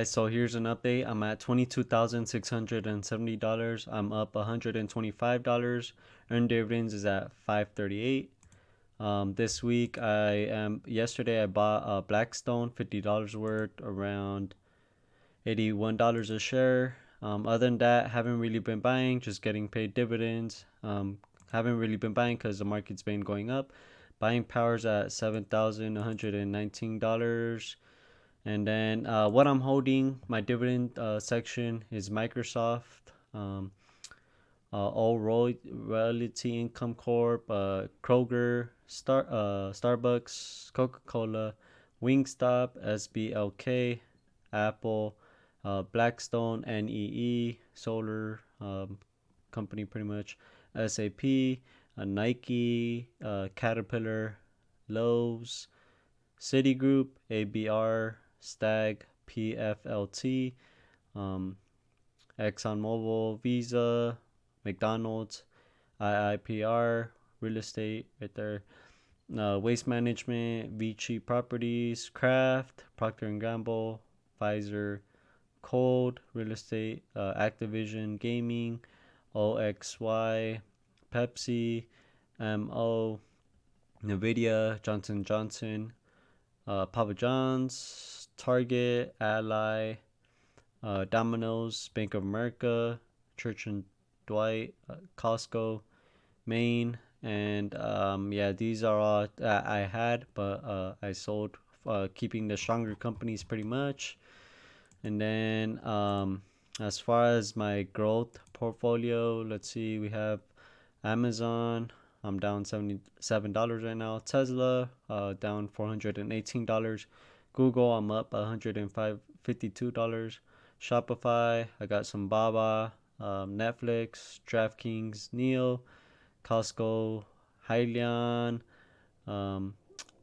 So here's an update. I'm at $22,670. I'm up $125. Earned dividends is at 538. This week yesterday I bought Blackstone $50 worth, around $81 a share. Other than that, haven't really been buying, just getting paid dividends. Haven't really been buying because the market's been going up. Buying powers at $7,119. And then what I'm holding, my dividend section is Microsoft, All Royalty Income Corp, Kroger, Starbucks, Coca-Cola, Wingstop, SBLK, Apple, Blackstone, NEE, Solar Company, pretty much, SAP, Nike, Caterpillar, Lowe's, Citigroup, ABR, Stag, PFLT, um, ExxonMobil, Visa, McDonald's, IIPR, real estate right there, Waste Management, Vici Properties, Kraft, Procter & Gamble, Pfizer, Cold, real estate, Activision Gaming, OXY, Pepsi, MO, Nvidia, Johnson Johnson, Papa John's, Target, Ally, Domino's, Bank of America, Church and Dwight, Costco, Maine, and yeah, these are all that I had, but I sold, keeping the stronger companies pretty much. And then as far as my growth portfolio, let's see, we have Amazon. I'm down $77 right now. Tesla, down $418. Google, I'm up $152. Shopify, I got some Baba, Netflix, DraftKings, Neo, Costco, Hylian. Um,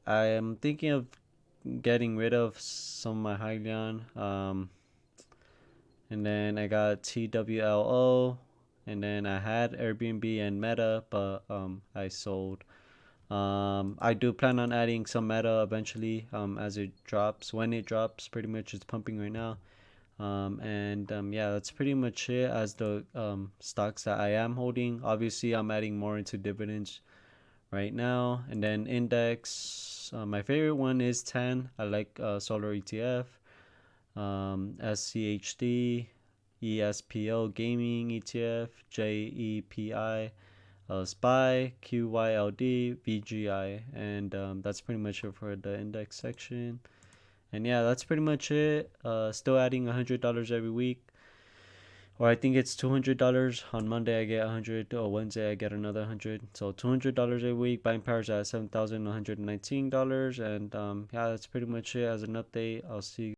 I am thinking of getting rid of some of my Hylian. And then I got TWLO, and then I had Airbnb and Meta, but I sold. I do plan on adding some Meta eventually, as it drops. When it drops, pretty much it's pumping right now. And yeah, that's pretty much it as the stocks that I am holding. Obviously, I'm adding more into dividends right now. And then index, my favorite one is 10. I like Solar ETF, SCHD, ESPO Gaming ETF, JEPI, SPY, QYLD, VGI, and that's pretty much it for the index section. And yeah, that's pretty much it. Still adding $100 every week, or I think it's $200. On Monday I get 100, or Wednesday I get another 100. So $200 a week. Buying powers at $7,119, and yeah, that's pretty much it as an update. I'll see you